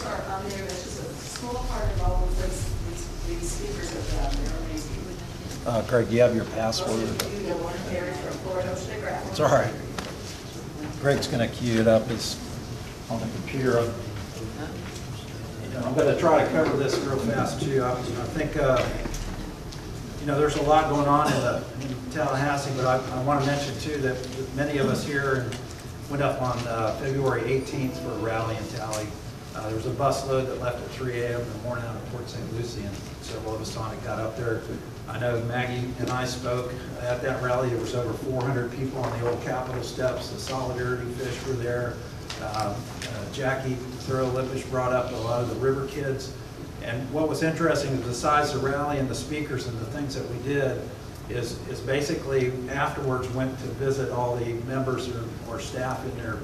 are on there, that's just a small part of all of these speakers of there. Greg, do you have your password? It's all right. Greg's going to cue it up. It's on the computer. I'm going to try to cover this real fast too. I think there's a lot going on in Tallahassee, but I want to mention too that many of us here went up on February 18th for a rally in Tally. There was a bus load that left at 3 a.m. in the morning out of Port St. Lucie, and several of us on it got up there. I know Maggie and I spoke at that rally. There was over 400 people on the old Capitol steps. The Solidarity Fish were there. Jackie Thurlow-Lippisch brought up a lot of the river kids. And what was interesting is besides the rally and the speakers and the things that we did is basically afterwards went to visit all the members or staff in their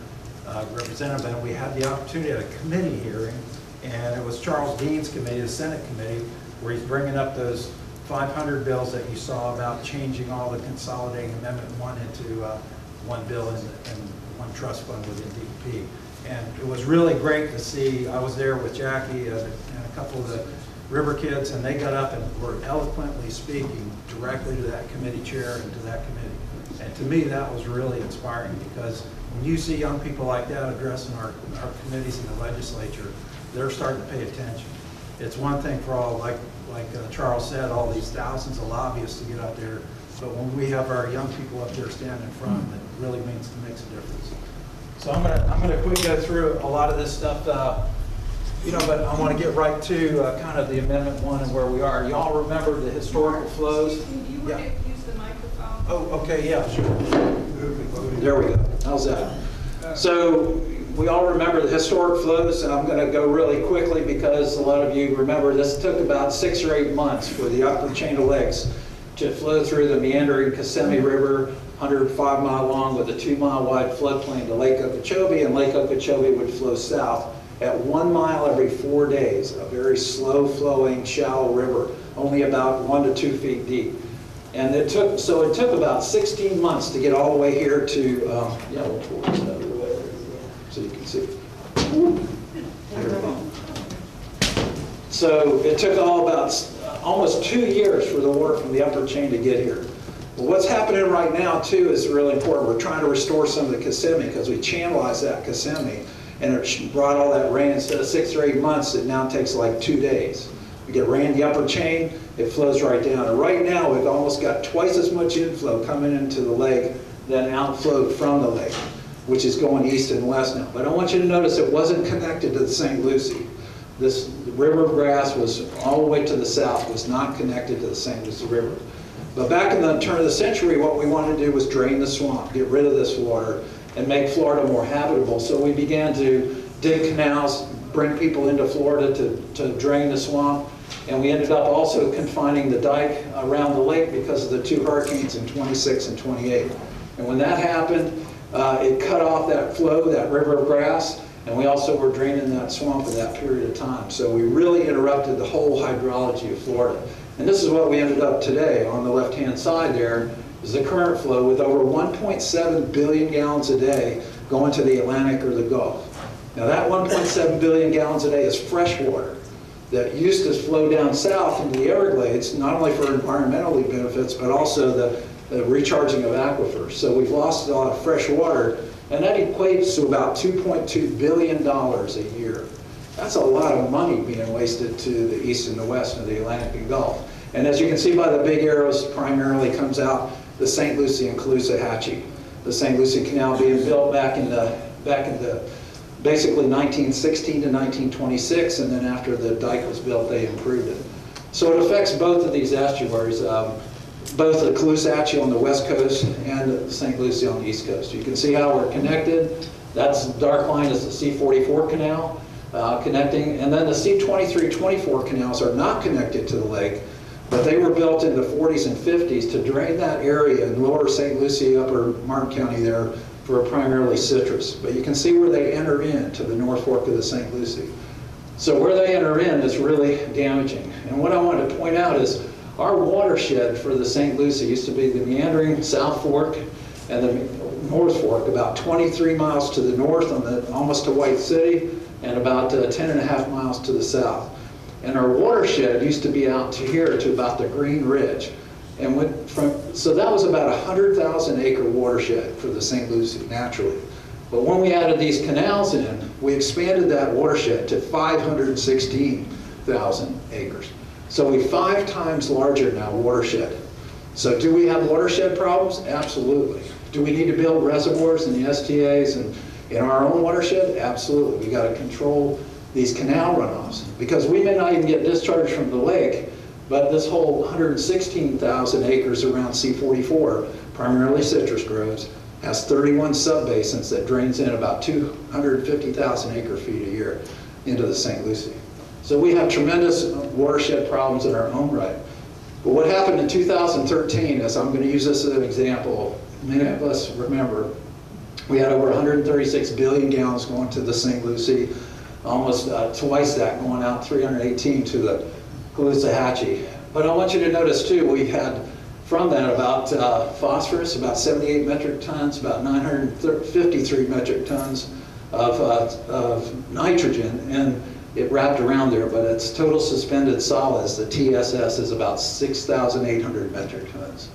representative, and we had the opportunity at a committee hearing, and it was Charles Dean's committee, the Senate committee, where he's bringing up those 500 bills that you saw about changing all the consolidating Amendment 1 into one bill and one trust fund within DEP. And it was really great to see. I was there with Jackie and a couple of the river kids, and they got up and were eloquently speaking directly to that committee chair and to that committee. And to me, that was really inspiring, because when you see young people like that addressing our committees in the legislature, they're starting to pay attention. It's one thing for all, like Charles said, all these thousands of lobbyists to get up there, but when we have our young people up there standing in front, it really makes a difference. So I'm gonna quickly go through a lot of this stuff, but I want to get right to kind of the Amendment 1 and where we are. Y'all remember the historical flows? Do you want to use the microphone? Oh, okay, yeah, sure. There we go. How's that? So we all remember the historic flows, and I'm going to go really quickly because a lot of you remember this took about 6 or 8 months for the upper chain of lakes to flow through the meandering Kissimmee River, 105-mile long with a 2-mile wide floodplain to Lake Okeechobee, and Lake Okeechobee would flow south at 1 mile every 4 days, a very slow-flowing, shallow river, only about 1 to 2 feet deep. And it took about 16 months to get all the way here to, so you can see. So it took almost 2 years for the water from the upper chain to get here. Well, what's happening right now too is really important. We're trying to restore some of the Kissimmee because we channelized that Kissimmee, and it brought all that rain. Instead of 6 or 8 months, it now takes like 2 days. We get rain in the upper chain, it flows right down. And right now, we've almost got twice as much inflow coming into the lake than outflowed from the lake, which is going east and west now. But I want you to notice it wasn't connected to the St. Lucie. This river of grass was all the way to the south, was not connected to the St. Lucie River. But back in the turn of the century, what we wanted to do was drain the swamp, get rid of this water, and make Florida more habitable. So we began to dig canals, bring people into Florida to drain the swamp. And we ended up also confining the dike around the lake because of the 2 hurricanes in 26 and 28. And when that happened, it cut off that flow, that river of grass, and we also were draining that swamp in that period of time. So we really interrupted the whole hydrology of Florida. And this is what we ended up today. On the left-hand side there is the current flow with over 1.7 billion gallons a day going to the Atlantic or the Gulf. Now that 1.7 billion gallons a day is fresh water that used to flow down south into the Everglades, not only for environmental benefits, but also the recharging of aquifers. So we've lost a lot of fresh water, and that equates to about $2.2 billion a year. That's a lot of money being wasted to the east and the west of the Atlantic and Gulf. And as you can see by the big arrows, primarily comes out the St. Lucie and Caloosahatchee. The St. Lucie Canal being built back in the basically 1916 to 1926, and then after the dike was built, they improved it. So it affects both of these estuaries, both the Caloosahatchee on the west coast and the St. Lucie on the east coast. You can see how we're connected. That's the dark line is the C-44 canal connecting, and then the C-23-24 canals are not connected to the lake, but they were built in the 40s and 50s to drain that area in lower St. Lucie, upper Martin County there, for primarily citrus. But you can see where they enter into the North Fork of the St. Lucie. So where they enter in is really damaging. And what I wanted to point out is our watershed for the St. Lucie used to be the meandering South Fork and the North Fork, about 23 miles to the north on almost to White City, and about 10.5 miles to the south. And our watershed used to be out to here to about the Green Ridge. And so that was about a 100,000 acre watershed for the St. Lucie naturally. But when we added these canals in, we expanded that watershed to 516,000 acres. So we're 5 times larger now watershed. So do we have watershed problems? Absolutely. Do we need to build reservoirs in the STAs and in our own watershed? Absolutely. We got to control these canal runoffs because we may not even get discharged from the lake, but this whole 116,000 acres around C44, primarily citrus groves, has 31 subbasins that drains in about 250,000 acre feet a year into the St. Lucie. So we have tremendous watershed problems in our own right. But what happened in 2013 is, I'm going to use this as an example, many of us remember, we had over 136 billion gallons going to the St. Lucie, almost twice that going out 318 to the Caloosahatchee. But I want you to notice too, we had from that about phosphorus, about 78 metric tons, about 953 metric tons of nitrogen, and it wrapped around there, but its total suspended solids, the TSS, is about 6,800 metric tons.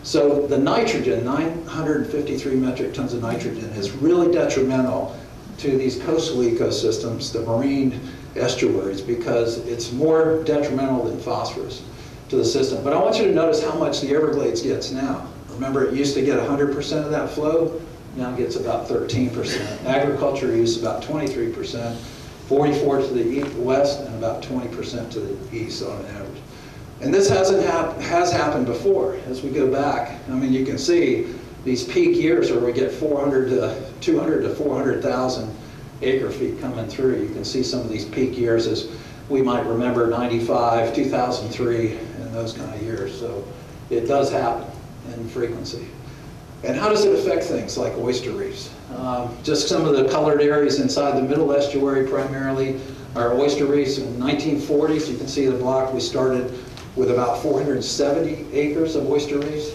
So the nitrogen, 953 metric tons of nitrogen, is really detrimental to these coastal ecosystems, the marine estuaries, because it's more detrimental than phosphorus to the system. But I want you to notice how much the Everglades gets now. Remember, it used to get 100% of that flow, now it gets about 13%. Agriculture use about 23%, 44% to the west, and about 20% to the east on average. And this has happened before. As we go back, I mean, you can see these peak years where we get 200 to 400,000 acre feet coming through. You can see some of these peak years as we might remember 95, 2003, and those kind of years. So it does happen in frequency. And how does it affect things like oyster reefs? Just some of the colored areas inside the middle estuary primarily are oyster reefs. In the 1940s, you can see the block, we started with about 470 acres of oyster reefs.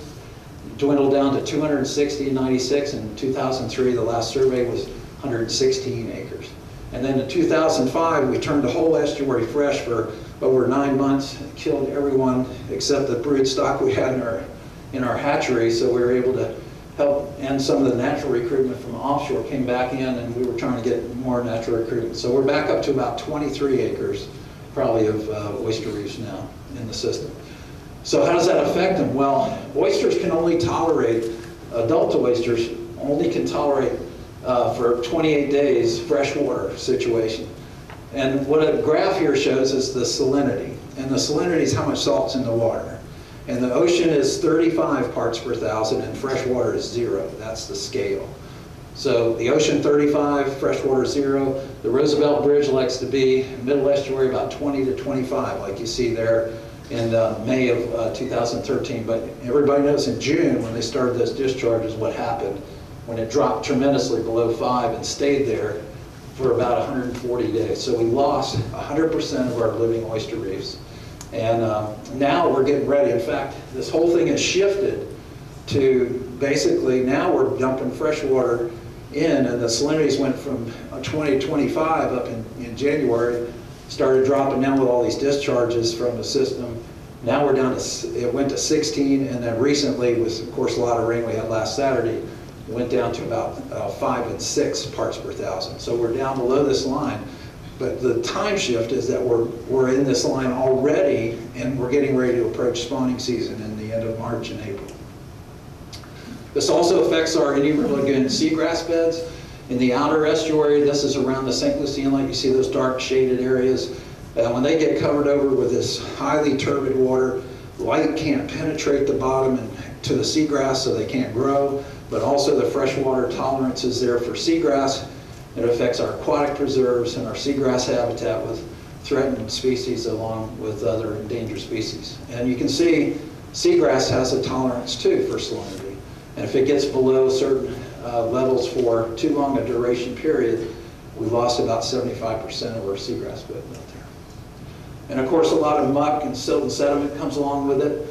Dwindled down to 260 in 96, and in 2003, the last survey was 116 acres. And then in 2005, we turned the whole estuary fresh for over 9 months, and killed everyone except the brood stock we had in our hatchery, so we were able to help end some of the natural recruitment from offshore came back in, and we were trying to get more natural recruitment. So we're back up to about 23 acres, probably, of oyster reefs now in the system. So how does that affect them? Well, oysters can only tolerate, adult oysters only can tolerate for 28 days freshwater situation. And what a graph here shows is the salinity. And the salinity is how much salt's in the water. And the ocean is 35 parts per thousand and freshwater is 0. That's the scale. So the ocean 35, freshwater 0. The Roosevelt Bridge likes to be middle estuary about 20 to 25, like you see there in May of 2013. But everybody knows in June, when they started those discharges, what happened when it dropped tremendously below 5 and stayed there for about 140 days. So we lost 100% of our living oyster reefs. And now we're getting ready. In fact, this whole thing has shifted to basically now we're dumping fresh water in, and the salinities went from 20 to 25 up in January, started dropping down with all these discharges from the system. Now we're down to, it went to 16, and then recently, with of course a lot of rain we had last Saturday, it went down to about 5 and 6 parts per thousand. So we're down below this line. But the time shift is that we're in this line already, and we're getting ready to approach spawning season in the end of March and April. This also affects our Indian River Lagoon seagrass beds. In the outer estuary, this is around the St. Lucie Inlet, you see those dark shaded areas. When they get covered over with this highly turbid water, light can't penetrate the bottom and to the seagrass, so they can't grow, but also the freshwater tolerance is there for seagrass. It affects our aquatic preserves and our seagrass habitat with threatened species along with other endangered species. And you can see seagrass has a tolerance too for salinity. And if it gets below certain levels for too long a duration period, we lost about 75% of our seagrass bed out there. And of course, a lot of muck and silt and sediment comes along with it.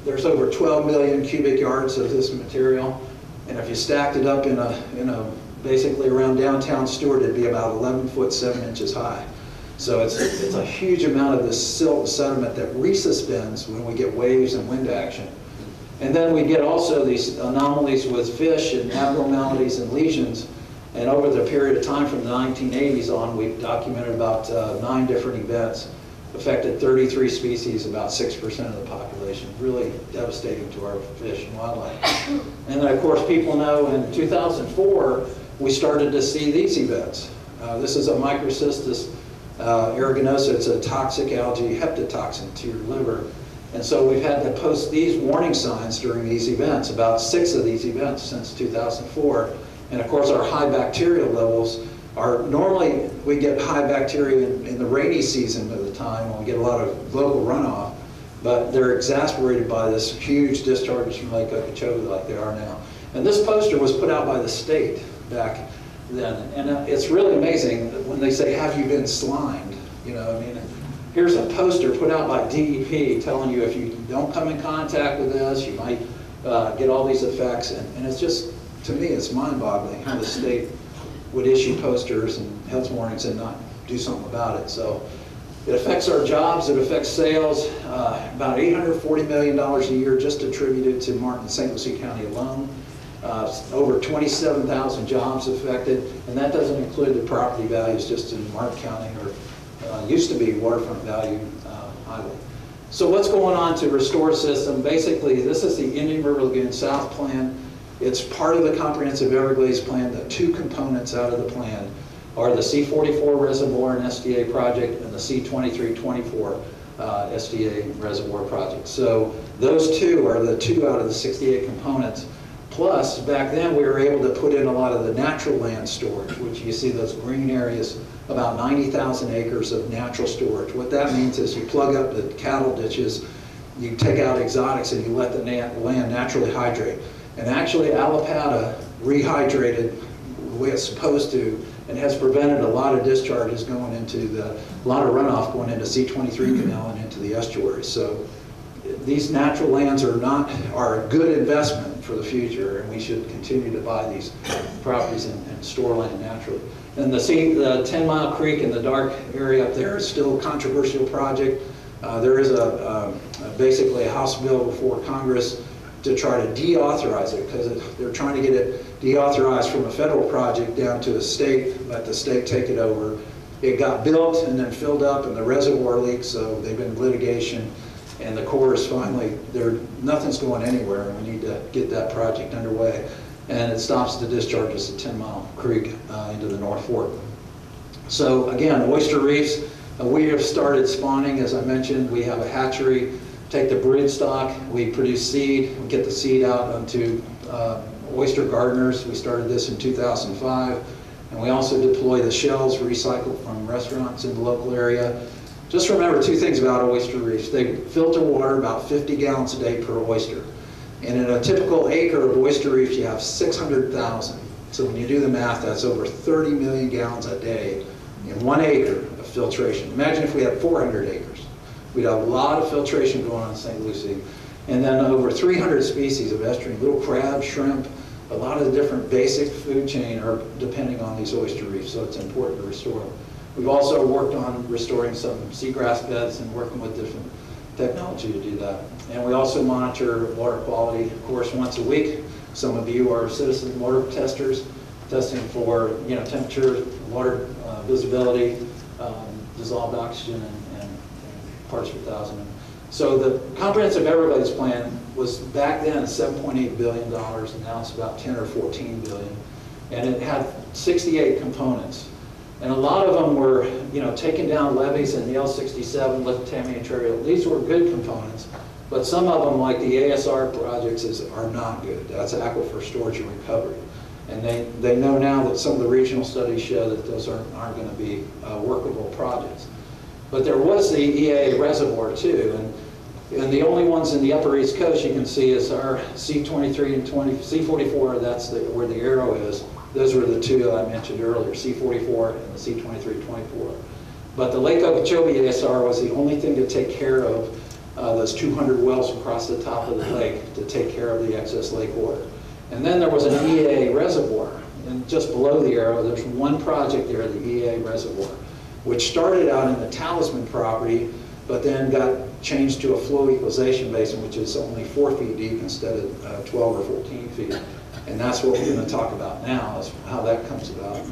There's over 12 million cubic yards of this material. And if you stacked it up in a basically around downtown Stewart, it'd be about 11 foot 7 inches high. So it's a huge amount of this silt and sediment that resuspends when we get waves and wind action. And then we get also these anomalies with fish and abnormalities and lesions. And over the period of time from the 1980s on, we've documented about 9 different events, affected 33 species, about 6% of the population. Really devastating to our fish and wildlife. And then of course people know in 2004, we started to see these events. This is a Microcystis aeruginosa. It's a toxic algae hepatotoxin to your liver. And so we've had to post these warning signs during these events, about 6 of these events since 2004. And of course our high bacterial levels are, normally we get high bacteria in the rainy season of the time when we get a lot of local runoff, but they're exacerbated by this huge discharges from Lake Okeechobee like they are now. And this poster was put out by the state back then. And it's really amazing when they say, have you been slimed? You know, I mean, here's a poster put out by DEP telling you if you don't come in contact with this, you might get all these effects. And it's just, to me, it's mind-boggling how the state would issue posters and health warnings and not do something about it. So it affects our jobs, it affects sales, about $840 million a year just attributed to Martin and St. Lucie County alone. Over 27,000 jobs affected, and that doesn't include the property values just in Martin County, or used to be waterfront value highway. So what's going on to restore system? Basically, this is the Indian River Lagoon South plan. It's part of the comprehensive Everglades plan. The 2 components out of the plan are the C44 reservoir and SDA project and the C2324 SDA reservoir project. So those 2 are the 2 out of the 68 components. Plus, back then we were able to put in a lot of the natural land storage, which you see those green areas, about 90,000 acres of natural storage. What that means is you plug up the cattle ditches, you take out exotics, and you let the land naturally hydrate. And actually, Allapattah rehydrated the way it's supposed to, and has prevented a lot of discharges going into a lot of runoff going into C23 canal and into the estuary. So these natural lands are a good investment for the future, and we should continue to buy these properties and store land naturally. And the 10 Mile Creek in the dark area up there is still a controversial project. There is basically a House bill before Congress to try to deauthorize it, because they're trying to get it deauthorized from a federal project down to a state, let the state take it over. It got built and then filled up, and the reservoir leaked, so they've been in litigation, and the Corps is finally, nothing's going anywhere, and we need to get that project underway. And it stops the discharges at 10 Mile Creek into the North Fork. So again, oyster reefs, we have started spawning, as I mentioned. We have a hatchery. Take the broodstock, we produce seed, we get the seed out onto oyster gardeners. We started this in 2005. And we also deploy the shells recycled from restaurants in the local area. Just remember 2 things about oyster reefs. They filter water about 50 gallons a day per oyster. And in a typical acre of oyster reefs, you have 600,000. So when you do the math, that's over 30 million gallons a day in 1 acre of filtration. Imagine if we had 400 acres. We'd have a lot of filtration going on in St. Lucie. And then over 300 species of estuarine, little crab, shrimp, a lot of the different basic food chain are depending on these oyster reefs, so it's important to restore them. We've also worked on restoring some seagrass beds and working with different technology to do that. And we also monitor water quality, of course, once a week. Some of you are citizen water testers, testing for temperature, water visibility, dissolved oxygen, and parts per thousand. So the comprehensive Everglades plan was back then $7.8 billion, and now it's about 10 or 14 billion. And it had 68 components. And a lot of them were, taking down levees in the L67, Lusitania Trail. These were good components, but some of them, like the ASR projects, are not good. That's aquifer storage and recovery. And they know now that some of the regional studies show that those aren't going to be workable projects. But there was the EA reservoir too, and the only ones in the upper East Coast you can see is our C23 and C44, that's where the arrow is. Those were the 2 I mentioned earlier, C44 and the C2324. But the Lake Okeechobee ASR was the only thing to take care of those 200 wells across the top of the lake to take care of the excess lake water. And then there was an EA reservoir, and just below the arrow, there's one project there, the EA Reservoir, which started out in the Talisman property, but then got changed to a flow equalization basin, which is only 4 feet deep instead of 12 or 14 feet. And that's what we're going to talk about now, is how that comes about.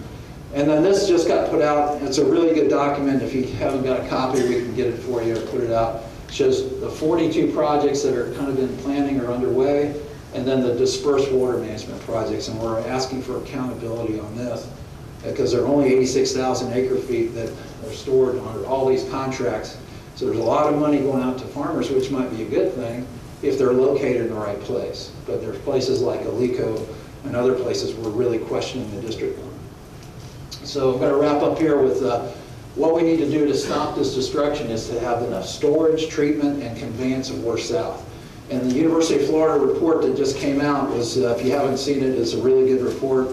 And then this just got put out. It's a really good document. If you haven't got a copy, we can get it for you or put it out. It shows the 42 projects that are kind of in planning or underway, and then the dispersed water management projects. And we're asking for accountability on this, because there are only 86,000 acre feet that are stored under all these contracts. So there's a lot of money going out to farmers, which might be a good thing if they're located in the right place. But there's places like Alico and other places we're really questioning the district on. So I'm going to wrap up here with what we need to do to stop this destruction is to have enough storage, treatment, and conveyance of water south. And the University of Florida report that just came out was, if you haven't seen it, it's a really good report.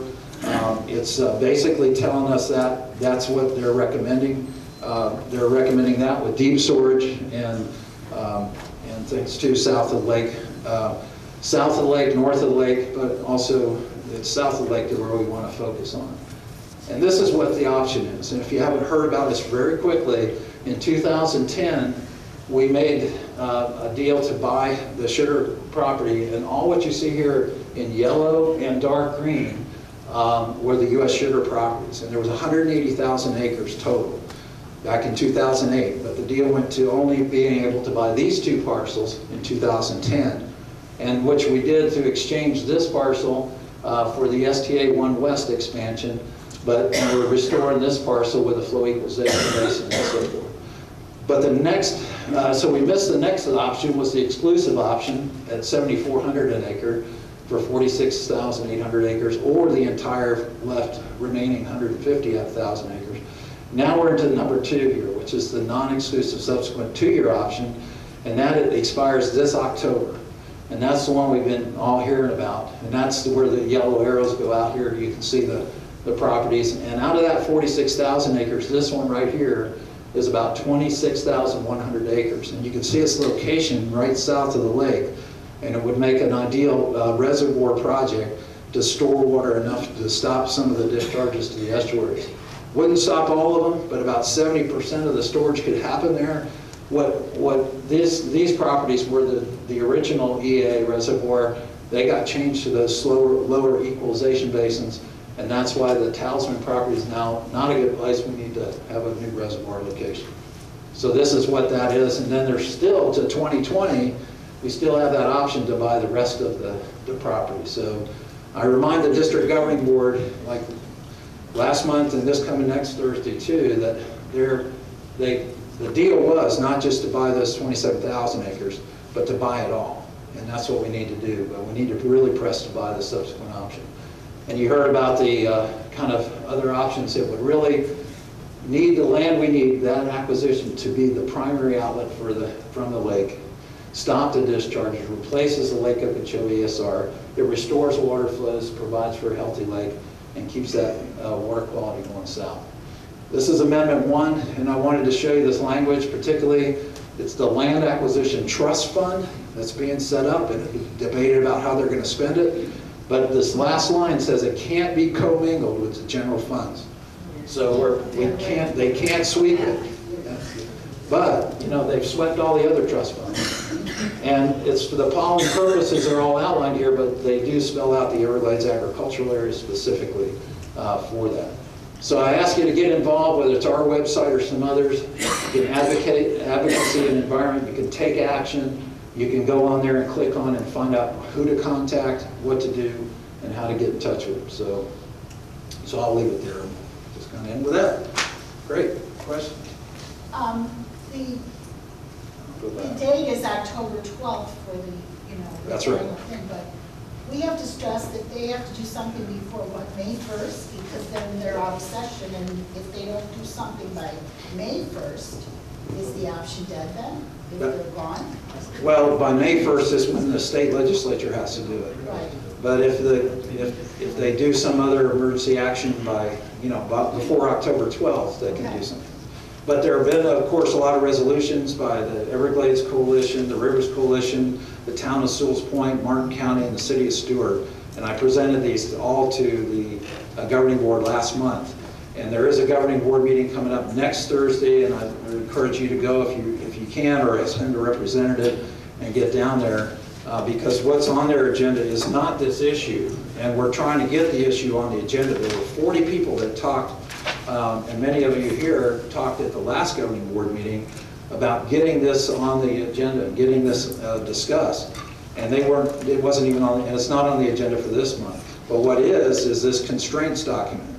It's basically telling us that that's what they're recommending. They're recommending that with deep storage and things too south of the lake. South of the lake, north of the lake, but also it's south of the lake to where we want to focus on. And this is what the option is. And if you haven't heard about this very quickly, in 2010, we made a deal to buy the sugar property, and all what you see here in yellow and dark green were the U.S. sugar properties. And there was 180,000 acres total back in 2008, but the deal went to only being able to buy these two parcels in 2010, and which we did to exchange this parcel for the STA 1 West expansion, but we're restoring this parcel with a flow equalization basin and so forth. But the next, so we missed the next option was the exclusive option at 7,400 an acre for 46,800 acres, or the entire left remaining 150,000 acres. Now we're into number 2 here, which is the non-exclusive subsequent 2-year option, and that expires this October. And that's the one we've been all hearing about. And that's where the yellow arrows go out here. You can see the properties. And out of that 46,000 acres, this one right here is about 26,100 acres. And you can see its location right south of the lake. And it would make an ideal reservoir project to store water enough to stop some of the discharges to the estuaries. Wouldn't stop all of them, but about 70% of the storage could happen there. These properties were the original EA reservoir. They got changed to the lower equalization basins, and that's why the Talisman property is now not a good place. We need to have a new reservoir location. So this is what that is, and then there's still, to 2020, we still have that option to buy the rest of the property. So I remind the district governing board, like last month and this coming next Thursday too, that the deal was not just to buy those 27,000 acres, but to buy it all. And that's what we need to do. But we need to really press to buy the subsequent option. And you heard about the kind of other options that would really need the land. We need that acquisition to be the primary outlet from the lake. Stop the discharges, replaces the Lake Okeechobee ESR. It restores water flows, provides for a healthy lake, and keeps that water quality going south. This is Amendment 1, and I wanted to show you this language, particularly it's the Land Acquisition Trust Fund that's being set up and debated about how they're going to spend it. But this last line says it can't be commingled with the general funds. So they can't sweep it. But, you know, they've swept all the other trust funds. And it's for the following purposes are all outlined here, but they do spell out the Everglades agricultural area specifically for that. So I ask you to get involved, whether it's our website or some others. You can advocacy and environment. You can take action. You can go on there and click on and find out who to contact, what to do, and how to get in touch with them. So I'll leave it there. Just kind of end with that. Great. Question? The date is October 12th for the, That's right. Thing, but we have to stress that they have to do something before, May 1st, because then they're out of session, and if they don't do something by May 1st, is the option dead then? If they're gone? Well, by May 1st is when the state legislature has to do it. Right. But if they do some other emergency action by, before October 12th, they can do something. But there have been, of course, a lot of resolutions by the Everglades Coalition, the Rivers Coalition, the town of Sewell's Point, Martin County, and the city of Stewart. And I presented these all to governing board last month. And there is a governing board meeting coming up next Thursday, and I encourage you to go if you can, or send a representative and get down there, because what's on their agenda is not this issue, and we're trying to get the issue on the agenda. There were 40 people that talked, and many of you here talked at the last governing board meeting about getting this on the agenda, getting this discussed, and it wasn't even on, and it's not on the agenda for this month. But what is this constraints document.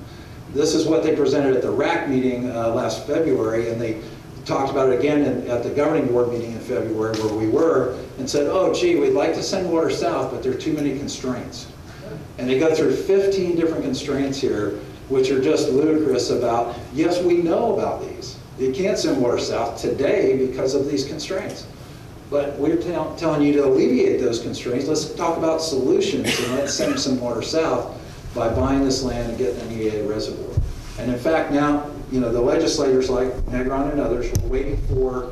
This is what they presented at the RAC meeting last February, and they talked about it again at the governing board meeting in February where we were, and said, oh gee, we'd like to send water south, but there are too many constraints. And they go through 15 different constraints here, which are just ludicrous about, yes, we know about these. You can't send water south today because of these constraints. But we're telling you to alleviate those constraints. Let's talk about solutions, and let's send some water south by buying this land and getting an EA reservoir. And in fact, now, you know, the legislators like Negron and others were waiting for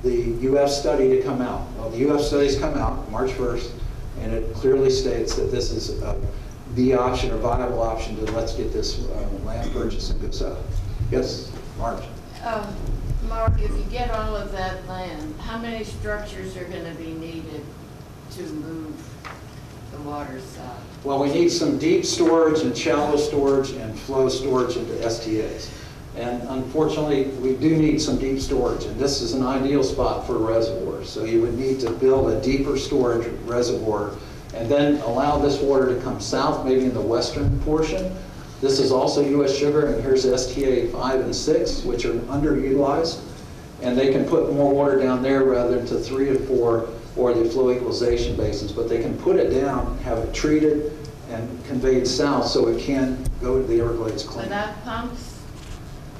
the UF study to come out. Well, the UF study's come out March 1st, and it clearly states that this is the option or viable option to let's get this land purchase and go south. Yes, Marge? Mark, if you get all of that land, how many structures are going to be needed to move the water south? Well, we need some deep storage and shallow storage and flow storage into STAs. And unfortunately, we do need some deep storage, and this is an ideal spot for a reservoir. So you would need to build a deeper storage reservoir and then allow this water to come south, maybe in the western portion. This is also U.S. Sugar, and here's STA 5 and 6, which are underutilized. And they can put more water down there rather than to 3 or 4 or the flow equalization basins, but they can put it down, have it treated and conveyed south so it can go to the Everglades clean. Without pumps?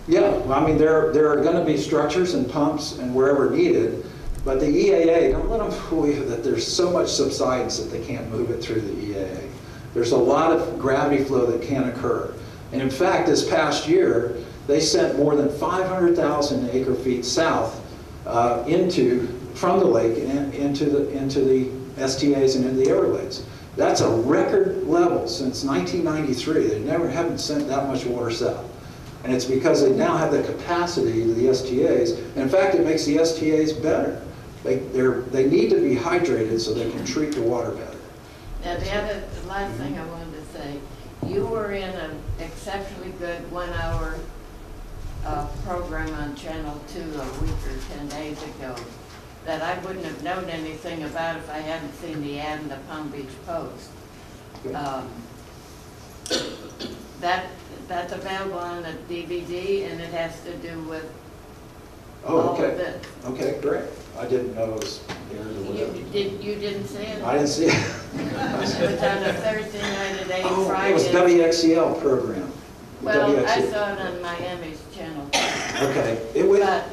Yeah, well, I mean, there are going to be structures and pumps and wherever needed, but the EAA, don't let them fool you that there's so much subsidence that they can't move it through the EAA. There's a lot of gravity flow that can occur. And in fact, this past year, they sent more than 500,000 acre feet south from the lake into the STAs and into the Everglades. That's a record level since 1993. They never haven't sent that much water south. And it's because they now have the capacity to the STAs. And in fact, it makes the STAs better. They need to be hydrated so they can treat the water better. Now, the last thing I wanted to say, you were in an exceptionally good 1-hour program on Channel 2 a week or 10 days ago that I wouldn't have known anything about if I hadn't seen the ad in the Palm Beach Post. That's available on a DVD, and it has to do with all of this. Okay, great. I didn't know it was aired or whatever. You didn't see it? I didn't see it. It was on a Thursday night at 8, Friday. It was WXCL program. Well, WXCL. I saw it on Miami's channel. Okay.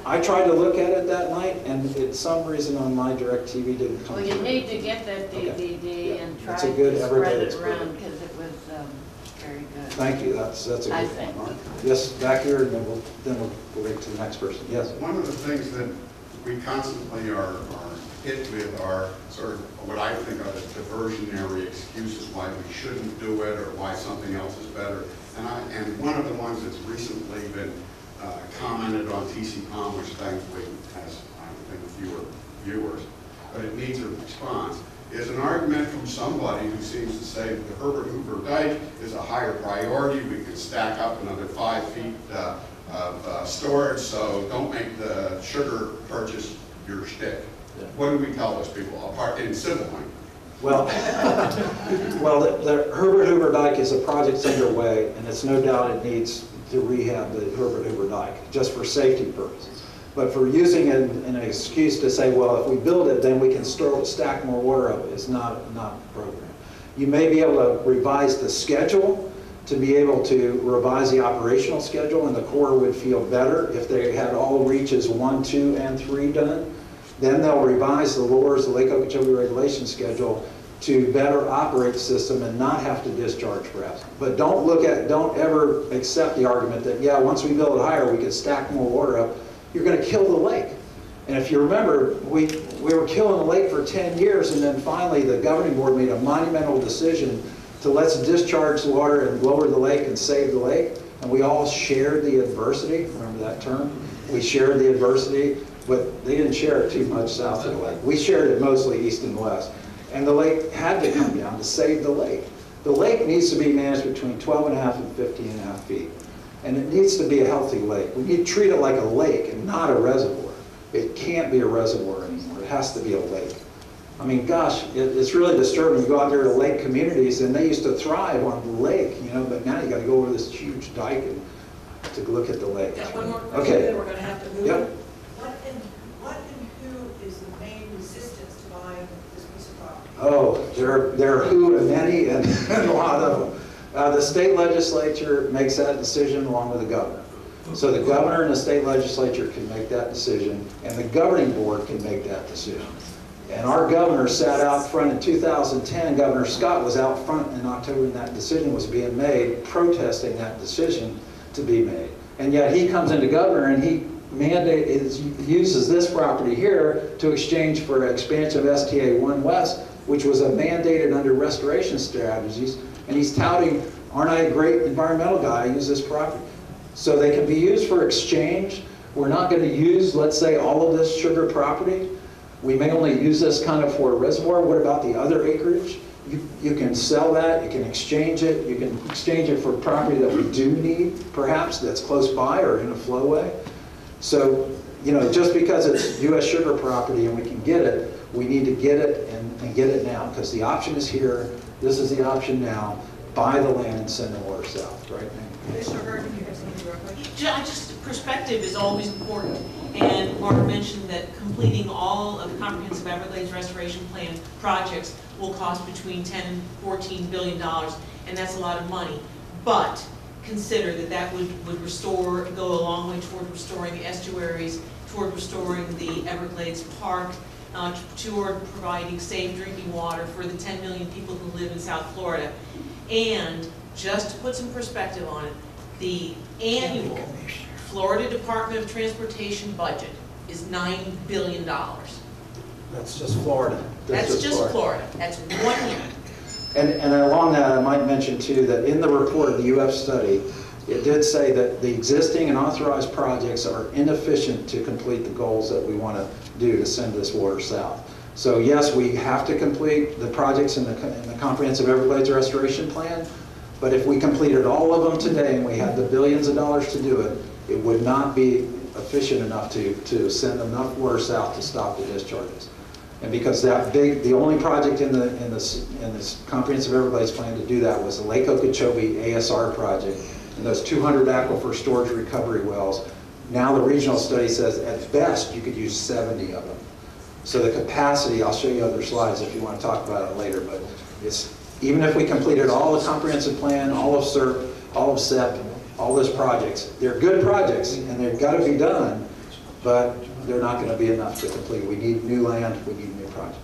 I tried to look at it that night, and for some reason on my DirecTV didn't come Well, you through. need to get that DVD and try It's a good to spread everyday it around experience. because it was very good. Thank you. That's a I good think. point. Yes, back here, and then we'll go right to the next person. Yes. One of the things that we constantly are hit with are sort of what I think of as diversionary excuses why we shouldn't do it or why something else is better. And one of the ones that's recently been commented on TC-COM, which thankfully has, I think, fewer viewers, but it needs a response, is an argument from somebody who seems to say that the Herbert Hoover Dike is a higher priority. We could stack up another 5 feet of storage, so don't make the sugar purchase your shtick. Yeah. What do we tell those people, apart in civil language? Well, the Herbert Hoover Dike is a project that's underway, and it's no doubt it needs to rehab the Herbert Hoover Dike, just for safety purposes. But for using it an excuse to say, well, if we build it, then we can stack more water up, is not a program. You may be able to revise the schedule to be able to revise the operational schedule, and the Corps would feel better if they had all reaches 1, 2, and 3 done. Then they'll revise the LORS, the Lake Okeechobee regulation schedule, to better operate the system and not have to discharge perhaps. But don't ever accept the argument that, yeah, once we build it higher, we can stack more water up. You're going to kill the lake. And if you remember, we were killing the lake for 10 years, and then finally the governing board made a monumental decision to let's discharge the water and lower the lake and save the lake. And we all shared the adversity, remember that term? We shared the adversity, but they didn't share it too much south of the lake. We shared it mostly east and west. And the lake had to come down to save the lake. The lake needs to be managed between 12.5 and 15.5 feet. And it needs to be a healthy lake. We need to treat it like a lake and not a reservoir. It can't be a reservoir anymore. It has to be a lake. I mean, gosh, it's really disturbing. You go out there to lake communities, and they used to thrive on the lake, you know, but now you got to go over this huge dike and to look at the lake. Yeah, one more question, Okay. then we're going to have to move. Yep. What and who is the main resistance to buying this piece of property? Oh, there are who and many and a lot of them. The state legislature makes that decision along with the governor. So the governor and the state legislature can make that decision, and the governing board can make that decision. And our governor sat out front in 2010. Governor Scott was out front in October when that decision was being made, protesting that decision to be made. And yet he comes into governor and he uses this property here to exchange for expansion of STA 1 West, which was a mandated under restoration strategies. And he's touting, aren't I a great environmental guy? I use this property. So they can be used for exchange. We're not going to use, let's say, all of this sugar property. We may only use this kind of for a reservoir. What about the other acreage? You can sell that, you can exchange it, you can exchange it for property that we do need, perhaps, that's close by or in a flowway. So, you know, just because it's U.S. sugar property and we can get it, we need to get it and get it now, because the option is here. This is the option now. Buy the land and send the water south, right now. Commissioner Hurd, you have something real quick? Just perspective is always important, and Mark mentioned that completing all of the comprehensive Everglades Restoration Plan projects will cost between $10 and $14 billion, and that's a lot of money. But consider that that would go a long way toward restoring the estuaries, toward restoring the Everglades Park, toward providing safe drinking water for the 10 million people who live in South Florida. And just to put some perspective on it, the annual Florida Department of Transportation budget is $9 billion. That's just Florida. That's just Florida. That's 1 year. And along that, I might mention too that in the report of the UF study, it did say that the existing and authorized projects are inefficient to complete the goals that we want to do to send this water south. So yes, we have to complete the projects in the Comprehensive Everglades Restoration Plan, but if we completed all of them today and we had the billions of dollars to do it, it would not be efficient enough to send enough water south to stop the discharges. And because the only project in this Comprehensive Everglades Plan to do that was the Lake Okeechobee ASR project and those 200 aquifer storage recovery wells. Now the regional study says at best you could use 70 of them. So the capacity, I'll show you other slides if you want to talk about it later, but it's, even if we completed all the comprehensive plan, all of CERP, all of CEP, all those projects, they're good projects and they've got to be done, but they're not going to be enough to complete. We need new land, we need new projects.